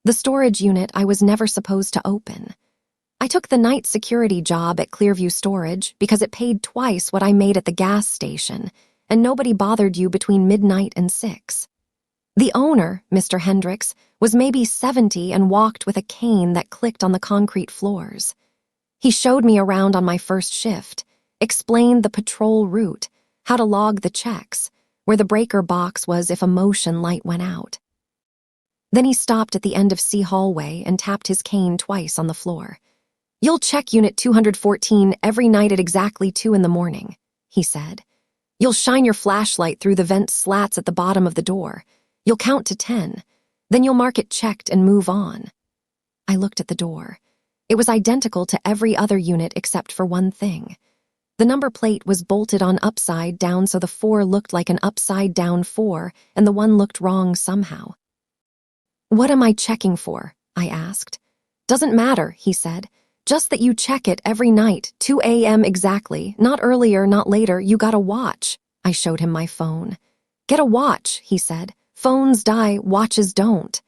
The storage unit I was never supposed to open. I took the night security job at Clearview Storage because it paid twice what I made at the gas station, and nobody bothered you between midnight and 6. The owner, Mr. Hendricks, was maybe 70 and walked with a cane that clicked on the concrete floors. He showed me around on my first shift, explained the patrol route, how to log the checks, where the breaker box was if a motion light went out. Then he stopped at the end of C hallway and tapped his cane twice on the floor. "You'll check Unit 214 every night at exactly 2 in the morning," he said. "You'll shine your flashlight through the vent slats at the bottom of the door. You'll count to 10. Then you'll mark it checked and move on." I looked at the door. It was identical to every other unit except for one thing. The number plate was bolted on upside down, so the 4 looked like an upside-down 4, and the 1 looked wrong somehow. "What am I checking for?" I asked. "Doesn't matter," he said. "Just that you check it every night, 2 a.m. exactly, not earlier, not later. You got a watch." I showed him my phone. "Get a watch," he said. "Phones die, watches don't."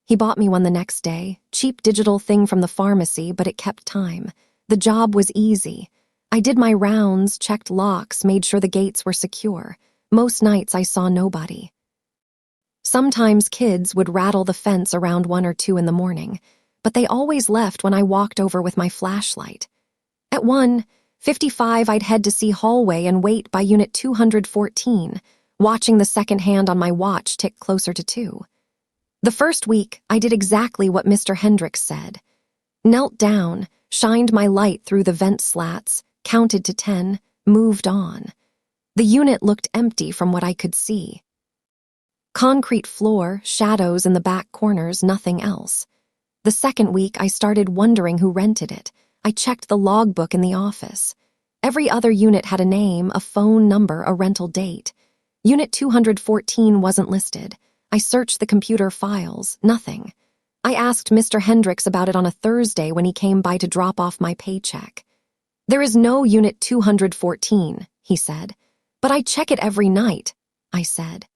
He bought me one the next day, cheap digital thing from the pharmacy, but it kept time. The job was easy. I did my rounds, checked locks, made sure the gates were secure. Most nights I saw nobody. Sometimes kids would rattle the fence around 1 or 2 in the morning, but they always left when I walked over with my flashlight. At 1:55, I'd head to C hallway and wait by Unit 214, watching the second hand on my watch tick closer to 2. The first week, I did exactly what Mr. Hendricks said. Knelt down, shined my light through the vent slats, counted to 10, moved on. The unit looked empty from what I could see. Concrete floor, shadows in the back corners, nothing else. The second week, I started wondering who rented it. I checked the logbook in the office. Every other unit had a name, a phone number, a rental date. Unit 214 wasn't listed. I searched the computer files, nothing. I asked Mr. Hendricks about it on a Thursday when he came by to drop off my paycheck. "There is no Unit 214, he said. "But I check it every night," I said.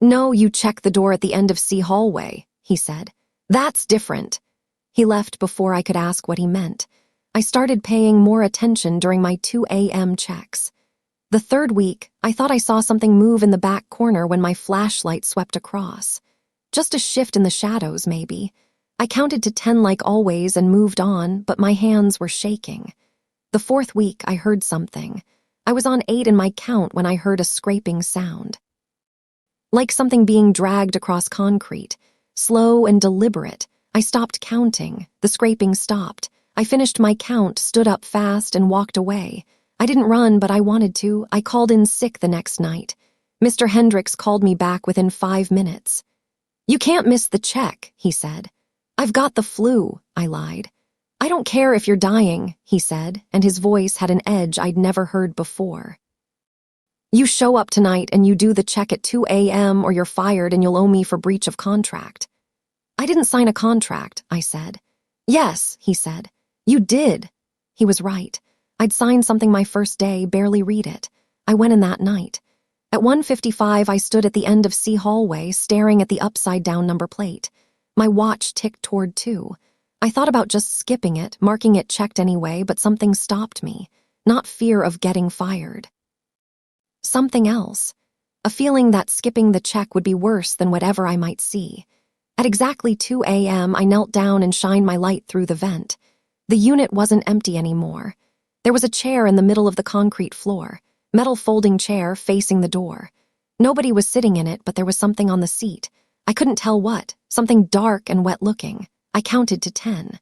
"No, you check the door at the end of C hallway," he said. "That's different." He left before I could ask what he meant. I started paying more attention during my 2 a.m. checks. The third week, I thought I saw something move in the back corner when my flashlight swept across. Just a shift in the shadows, maybe. I counted to 10 like always and moved on, but my hands were shaking. The fourth week, I heard something. I was on 8 in my count when I heard a scraping sound. Like something being dragged across concrete. Slow and deliberate. I stopped counting. The scraping stopped. I finished my count, stood up fast, and walked away. I didn't run, but I wanted to. I called in sick the next night. Mr. Hendricks called me back within 5 minutes. "You can't miss the check," he said. "I've got the flu," I lied. "I don't care if you're dying," he said, and his voice had an edge I'd never heard before. "You show up tonight and you do the check at 2 a.m. or you're fired and you'll owe me for breach of contract." "I didn't sign a contract," I said. "Yes," he said. "You did." He was right. I'd signed something my first day, barely read it. I went in that night. At 1:55, I stood at the end of C hallway, staring at the upside-down number plate. My watch ticked toward 2. I thought about just skipping it, marking it checked anyway, but something stopped me. Not fear of getting fired. Something else. A feeling that skipping the check would be worse than whatever I might see. At exactly 2 a.m., I knelt down and shined my light through the vent. The unit wasn't empty anymore. There was a chair in the middle of the concrete floor, metal folding chair facing the door. Nobody was sitting in it, but there was something on the seat. I couldn't tell what, something dark and wet-looking. I counted to 10.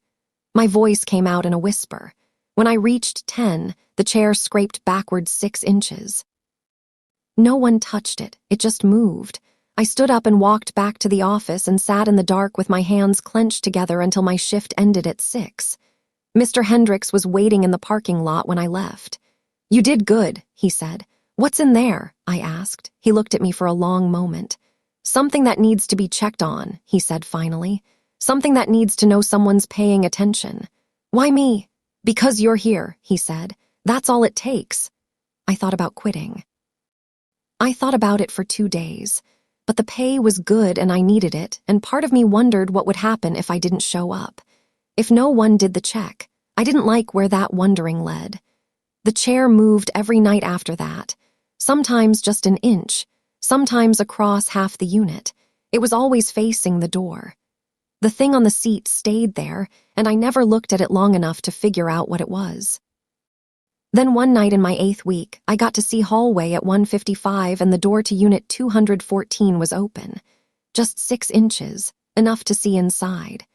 My voice came out in a whisper. When I reached 10, the chair scraped backward 6 inches. No one touched it. It just moved. I stood up and walked back to the office and sat in the dark with my hands clenched together until my shift ended at 6. Mr. Hendricks was waiting in the parking lot when I left. "You did good," he said. "What's in there?" I asked. He looked at me for a long moment. "Something that needs to be checked on," he said finally. "Something that needs to know someone's paying attention." "Why me?" "Because you're here," he said. "That's all it takes." I thought about quitting. I thought about it for 2 days. But the pay was good and I needed it, and part of me wondered what would happen if I didn't show up. If no one did the check, I didn't like where that wondering led. The chair moved every night after that, sometimes just an inch, sometimes across half the unit. It was always facing the door. The thing on the seat stayed there, and I never looked at it long enough to figure out what it was. Then one night in my 8th week, I got to see hallway at 155 and the door to unit 214 was open. Just 6 inches, enough to see inside.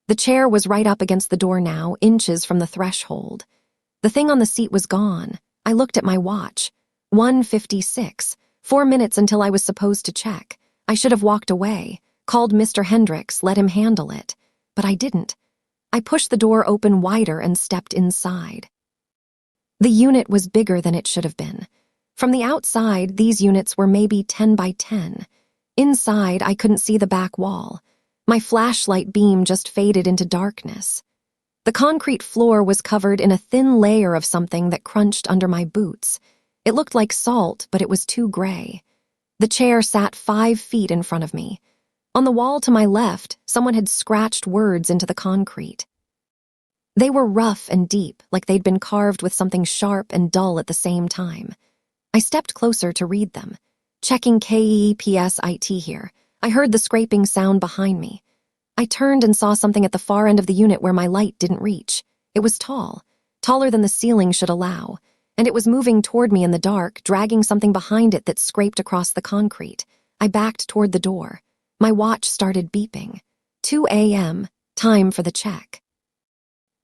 The chair was right up against the door now, inches from the threshold. The thing on the seat was gone. I looked at my watch. 1:56, 4 minutes until I was supposed to check. I should have walked away, called Mr. Hendricks, let him handle it. But I didn't. I pushed the door open wider and stepped inside. The unit was bigger than it should have been. From the outside, these units were maybe 10 by 10. Inside, I couldn't see the back wall. My flashlight beam just faded into darkness. The concrete floor was covered in a thin layer of something that crunched under my boots. It looked like salt, but it was too gray. The chair sat 5 feet in front of me. On the wall to my left, someone had scratched words into the concrete. They were rough and deep, like they'd been carved with something sharp and dull at the same time. I stepped closer to read them. Checking KEPSIT here. I heard the scraping sound behind me. I turned and saw something at the far end of the unit where my light didn't reach. It was tall, taller than the ceiling should allow, and it was moving toward me in the dark, dragging something behind it that scraped across the concrete. I backed toward the door. My watch started beeping. 2 a.m., time for the check.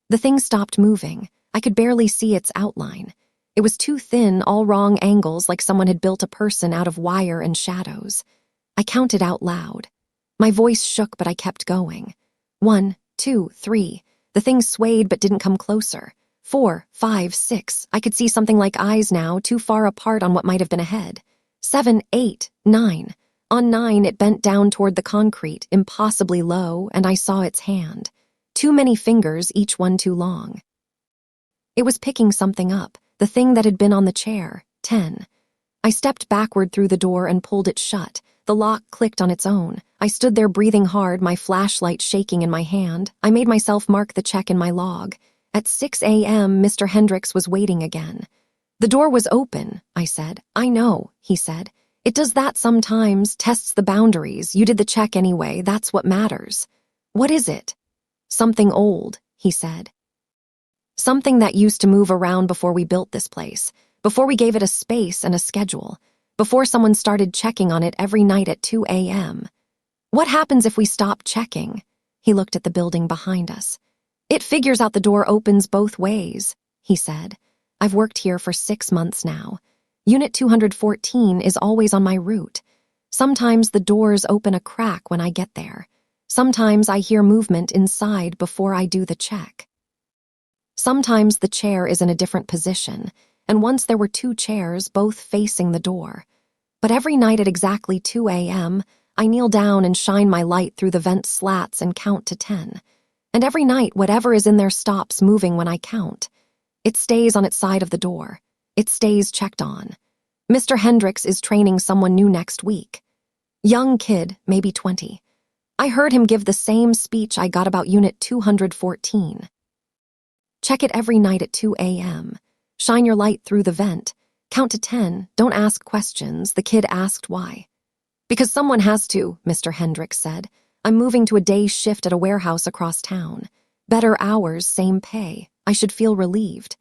The thing stopped moving. I could barely see its outline. It was too thin, all wrong angles, like someone had built a person out of wire and shadows. I counted out loud. My voice shook, but I kept going. 1, 2, 3. The thing swayed but didn't come closer. 4, 5, 6. I could see something like eyes now, too far apart on what might have been a head. 7, 8, 9. On 9, it bent down toward the concrete, impossibly low, and I saw its hand. Too many fingers, each one too long. It was picking something up, the thing that had been on the chair. 10. I stepped backward through the door and pulled it shut. The lock clicked on its own. I stood there breathing hard, my flashlight shaking in my hand. I made myself mark the check in my log. At 6 a.m., Mr. Hendricks was waiting again. The door was open, I said. I know, he said. It does that sometimes, tests the boundaries. You did the check anyway, that's what matters. What is it? Something old, he said. Something that used to move around before we built this place, before we gave it a space and a schedule, before someone started checking on it every night at 2 a.m. What happens if we stop checking? He looked at the building behind us. It figures out the door opens both ways, he said. I've worked here for 6 months now. Unit 214 is always on my route. Sometimes the doors open a crack when I get there. Sometimes I hear movement inside before I do the check. Sometimes the chair is in a different position, and once there were 2 chairs, both facing the door. But every night at exactly 2 a.m., I kneel down and shine my light through the vent slats and count to 10. And every night, whatever is in there stops moving when I count. It stays on its side of the door. It stays checked on. Mr. Hendricks is training someone new next week. Young kid, maybe 20. I heard him give the same speech I got about Unit 214. Check it every night at 2 a.m. Shine your light through the vent. Count to 10. Don't ask questions. The kid asked why. Because someone has to, Mr. Hendricks said. I'm moving to a day shift at a warehouse across town. Better hours, same pay. I should feel relieved.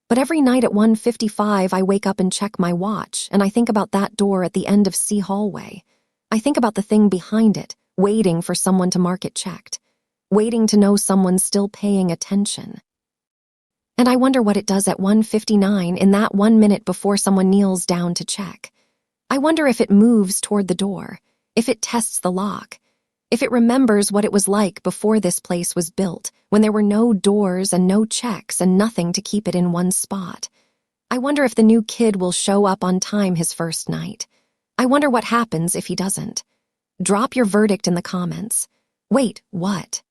But every night at 1:55, I wake up and check my watch, and I think about that door at the end of C hallway. I think about the thing behind it, waiting for someone to mark it checked, waiting to know someone's still paying attention. And I wonder what it does at 1:59 in that 1 minute before someone kneels down to check. I wonder if it moves toward the door, if it tests the lock, if it remembers what it was like before this place was built, when there were no doors and no checks and nothing to keep it in one spot. I wonder if the new kid will show up on time his first night. I wonder what happens if he doesn't. Drop your verdict in the comments. Wait, what?